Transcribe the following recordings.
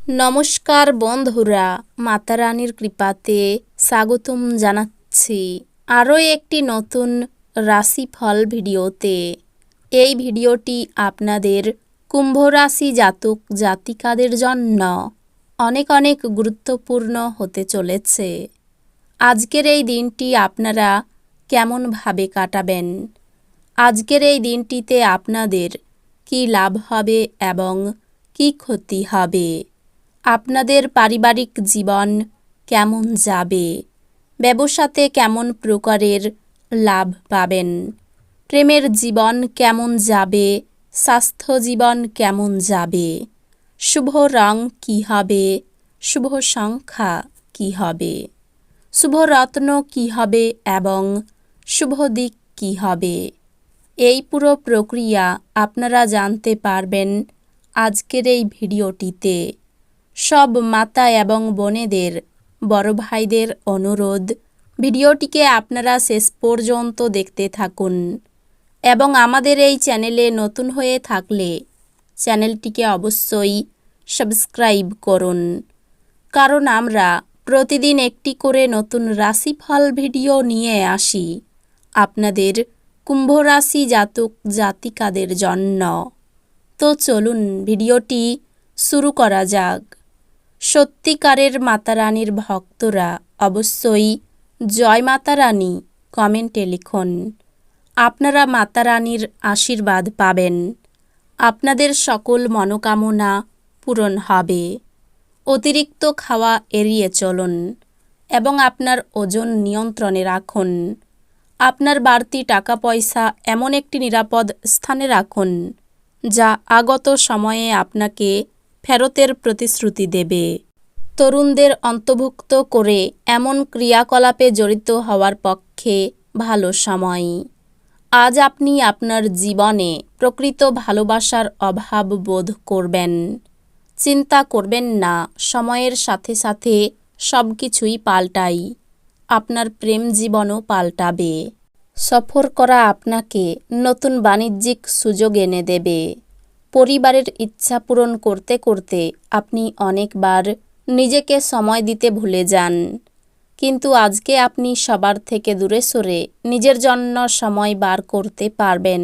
নমস্কার বন্ধুরা, মাতা রানীর কৃপাতে স্বাগতম জানাচ্ছি আরও একটি নতুন রাশিফল ভিডিওতে। এই ভিডিওটি আপনাদের কুম্ভ রাশি জাতক জাতিকাদের জন্য অনেক অনেক গুরুত্বপূর্ণ হতে চলেছে। আজকের এই দিনটি আপনারা কেমনভাবে কাটাবেন, আজকের এই দিনটিতে আপনাদের কী লাভ হবে এবং কী ক্ষতি হবে, আপনাদের পারিবারিক জীবন কেমন যাবে, ব্যবসাতে কেমন প্রকারের লাভ পাবেন, প্রেমের জীবন কেমন যাবে, স্বাস্থ্য জীবন কেমন যাবে, শুভ রং কী হবে, শুভ সংখ্যা কী হবে, শুভ রত্ন কী হবে এবং শুভ দিক কী হবে, এই পুরো প্রক্রিয়া আপনারা জানতে পারবেন আজকের এই ভিডিওটিতে। সব মাতা এবং বোনেদের, বড় ভাইদের অনুরোধ, ভিডিওটিকে আপনারা শেষ পর্যন্ত দেখতে থাকুন এবং আমাদের এই চ্যানেলে নতুন হয়ে থাকলে চ্যানেলটিকে অবশ্যই সাবস্ক্রাইব করুন, কারণ আমরা প্রতিদিন একটি করে নতুন রাশিফল ভিডিও নিয়ে আসি আপনাদের কুম্ভ রাশি জাতক জাতিকাদের জন্য। তো চলুন ভিডিওটি শুরু করা যাক। সত্যিকারের মাতা রানীর ভক্তরা অবশ্যই জয় মাতা রানী কমেন্টে লিখুন। আপনারা মাতা রানীর আশীর্বাদ পাবেন, আপনাদের সকল মনোকামনা পূরণ হবে। অতিরিক্ত খাওয়া এড়িয়ে চলুন এবং আপনার ওজন নিয়ন্ত্রণে রাখুন। আপনার বাড়তি টাকা পয়সা এমন একটি নিরাপদ স্থানে রাখুন যা আগত সময়ে আপনাকে ফেরতের প্রতিশ্রুতি দেবে। তরুণদের অন্তর্ভুক্ত করে এমন ক্রিয়াকলাপে জড়িত হওয়ার পক্ষে ভালো সময়। আজ আপনি আপনার জীবনে প্রকৃত ভালোবাসার অভাব বোধ করবেন। চিন্তা করবেন না, সময়ের সাথে সাথে সব কিছুই পাল্টায়। আপনার প্রেম জীবনও পাল্টাবে। সফর করা আপনাকে নতুন বাণিজ্যিক সুযোগ এনে দেবে। পরিবারের ইচ্ছা পূরণ করতে করতে আপনি অনেকবার নিজেকে সময় দিতে ভুলে যান, কিন্তু আজকে আপনি সবার থেকে দূরে সরে নিজের জন্য সময় বার করতে পারবেন।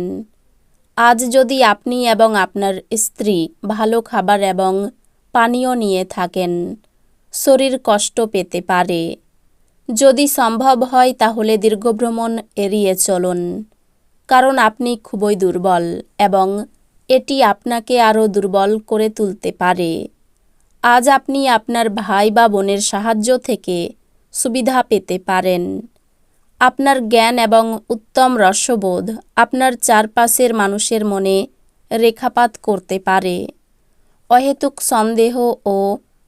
আজ যদি আপনি এবং আপনার স্ত্রী ভালো খাবার এবং পানীয় নিয়ে থাকেন, শরীর কষ্ট পেতে পারে। যদি সম্ভব হয় তাহলে দীর্ঘভ্রমণ এড়িয়ে চলুন, কারণ আপনি খুবই দুর্বল এবং এটি আপনাকে আরও দুর্বল করে তুলতে পারে। আজ আপনি আপনার ভাই বা বোনের সাহায্য থেকে সুবিধা পেতে পারেন। আপনার জ্ঞান এবং উত্তম রসবোধ আপনার চারপাশের মানুষের মনে রেখাপাত করতে পারে। অহেতুক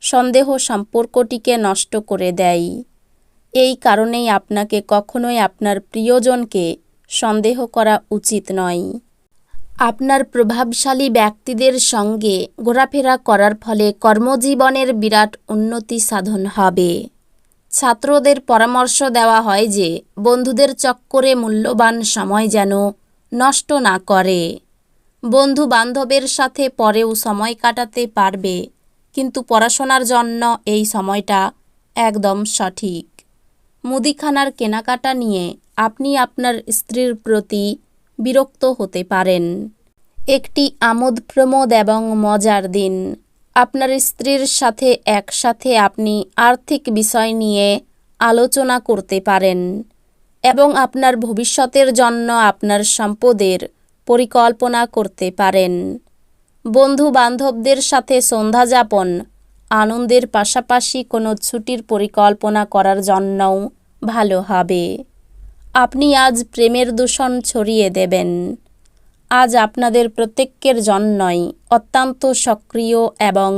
সন্দেহ সম্পর্কটিকে নষ্ট করে দেয়। এই কারণেই আপনাকে কখনোই আপনার প্রিয়জনকে সন্দেহ করা উচিত নয়। আপনার প্রভাবশালী ব্যক্তিদের সঙ্গে ঘোরাফেরা করার ফলে কর্মজীবনের বিরাট উন্নতি সাধন হবে। ছাত্রদের পরামর্শ দেওয়া হয় যে বন্ধুদের চক্করে মূল্যবান সময় যেন নষ্ট না করে। বন্ধু বান্ধবের সাথে পরেও সময় কাটাতে পারবে, কিন্তু পড়াশোনার জন্য এই সময়টা একদম সঠিক। মুদিখানার কেনাকাটা নিয়ে আপনি আপনার স্ত্রীর প্রতি বিরক্ত হতে পারেন। একটি আমোদ প্রমোদ এবং মজার দিন। আপনার স্ত্রীর সাথে একসাথে আপনি আর্থিক বিষয় নিয়ে আলোচনা করতে পারেন এবং আপনার ভবিষ্যতের জন্য আপনার সম্পদের পরিকল্পনা করতে পারেন। বন্ধু বান্ধবদের সাথে সন্ধ্যা যাপন, আনন্দের পাশাপাশি কোনো ছুটির পরিকল্পনা করার জন্যও ভালো হবে। আপনি আজ প্রেমের দূষণ ছড়িয়ে দেবেন। আজ আপনাদের প্রত্যেকের জন্যই অত্যন্ত সক্রিয় এবং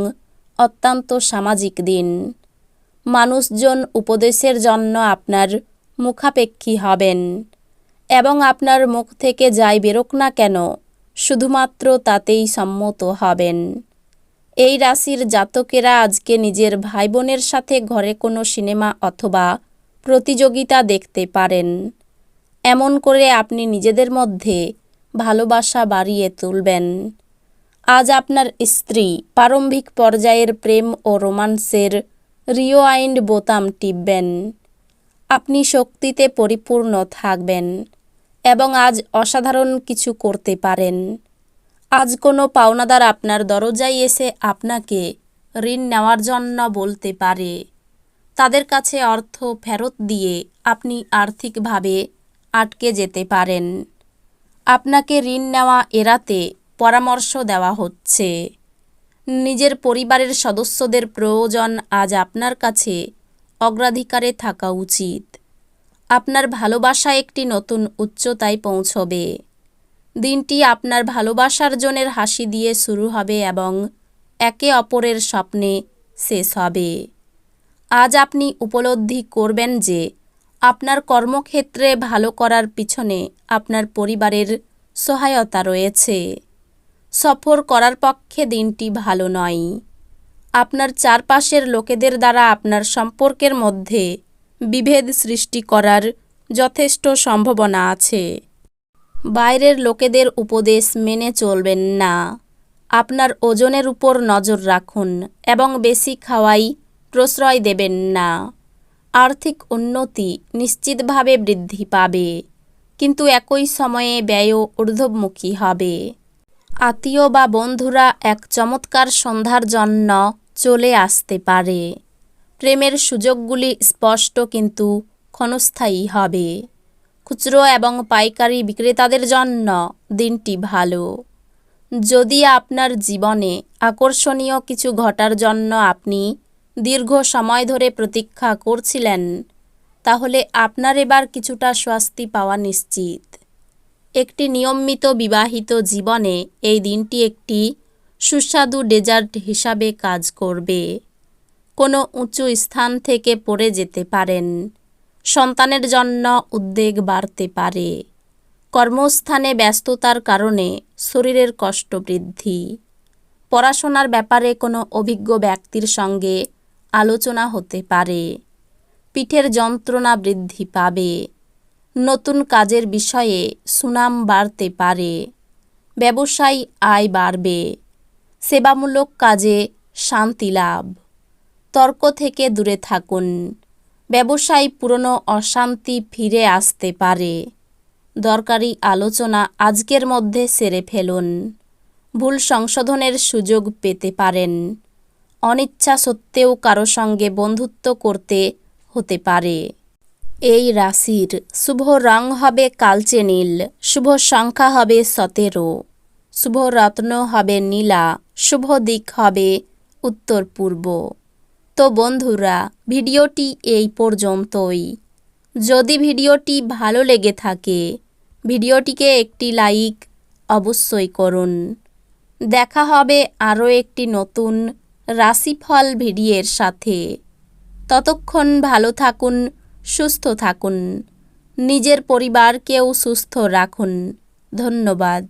অত্যন্ত সামাজিক দিন। মানুষজন উপদেশের জন্য আপনার মুখাপেক্ষী হবেন এবং আপনার মুখ থেকে যাই বেরোক না কেন শুধুমাত্র তাতেই সম্মত হবেন। এই রাশির জাতকেরা আজকে নিজের ভাই বোনের সাথে ঘরে কোনো সিনেমা অথবা প্রতিযোগিতা দেখতে পারেন। এমন করে আপনি নিজেদের মধ্যে ভালোবাসা বাড়িয়ে তুলবেন। আজ আপনার স্ত্রী প্রারম্ভিক পর্যায়ের প্রেম ও রোমান্সের রিওয়াইন্ড বোতাম টিপবেন। আপনি শক্তিতে পরিপূর্ণ থাকবেন এবং আজ অসাধারণ কিছু করতে পারেন। আজ কোনো পাওনাদার আপনার দরজায় এসে আপনাকে ঋণ নেওয়ার জন্য বলতে পারে। তাদের কাছে অর্থ ফেরত দিয়ে আপনি আর্থিকভাবে আটকে যেতে পারেন। আপনাকে ঋণ নেওয়া এড়াতে পরামর্শ দেওয়া হচ্ছে। নিজের পরিবারের সদস্যদের প্রয়োজন আজ আপনার কাছে অগ্রাধিকারে থাকা উচিত। আপনার ভালোবাসা একটি নতুন উচ্চতায় পৌঁছবে। দিনটি আপনার ভালোবাসার জনের হাসি দিয়ে শুরু হবে এবং একে অপরের স্বপ্নে শেষ হবে। আজ আপনি উপলব্ধি করবেন যে আপনার কর্মক্ষেত্রে ভালো করার পিছনে আপনার পরিবারের সহায়তা রয়েছে। সফর করার পক্ষে দিনটি ভালো নয়। আপনার চারপাশের লোকেদের দ্বারা আপনার সম্পর্কের মধ্যে বিভেদ সৃষ্টি করার যথেষ্ট সম্ভাবনা আছে। বাইরের লোকেদের উপদেশ মেনে চলবেন না। আপনার ওজনের উপর নজর রাখুন এবং বেশি খাওয়াই প্রশ্রয় দেবেন না। আর্থিক উন্নতি নিশ্চিতভাবে বৃদ্ধি পাবে, কিন্তু একই সময়ে ব্যয়ও ঊর্ধ্বমুখী হবে। আত্মীয় বা বন্ধুরা এক চমৎকার সন্ধ্যার জন্য চলে আসতে পারে। প্রেমের সুযোগগুলি স্পষ্ট কিন্তু ক্ষণস্থায়ী হবে। খুচরো এবং পাইকারি বিক্রেতাদের জন্য দিনটি ভালো। যদি আপনার জীবনে আকর্ষণীয় কিছু ঘটার জন্য আপনি দীর্ঘ সময় ধরে প্রতীক্ষা করছিলেন, তাহলে আপনার এবার কিছুটা স্বস্তি পাওয়া নিশ্চিত। একটি নিয়মিত বিবাহিত জীবনে এই দিনটি একটি সুস্বাদু ডেজার্ট হিসাবে কাজ করবে। কোনো উঁচু স্থান থেকে পড়ে যেতে পারেন। সন্তানের জন্য উদ্বেগ বাড়তে পারে। কর্মস্থানে ব্যস্ততার কারণে শরীরের কষ্ট বৃদ্ধি। পড়াশোনার ব্যাপারে কোনো অভিজ্ঞ ব্যক্তির সঙ্গে আলোচনা হতে পারে। পিঠের যন্ত্রণা বৃদ্ধি পাবে। নতুন কাজের বিষয়ে সুনাম বাড়তে পারে। ব্যবসায় আয় বাড়বে। সেবামূলক কাজে শান্তি লাভ। তর্ক থেকে দূরে থাকুন। ব্যবসায় পুরনো অশান্তি ফিরে আসতে পারে। দরকারি আলোচনা আজকের মধ্যে সেরে ফেলুন। ভুল সংশোধনের সুযোগ পেতে পারেন। অনিচ্ছা সত্ত্বেও কারো সঙ্গে বন্ধুত্ব করতে হতে পারে। এই রাশির শুভ রং হবে কালচে নীল, শুভ সংখ্যা হবে 17, শুভ রত্ন হবে নীলা, শুভ দিক হবে উত্তর পূর্ব। তো বন্ধুরা, ভিডিওটি এই পর্যন্তই। যদি ভিডিওটি ভালো লেগে থাকে, ভিডিওটিকে একটি লাইক অবশ্যই করুন। দেখা হবে আরও একটি নতুন রাশিফল ভিডিওর সাথে। ততক্ষণ ভালো থাকুন, সুস্থ থাকুন, নিজের পরিবারকেও সুস্থ রাখুন। ধন্যবাদ।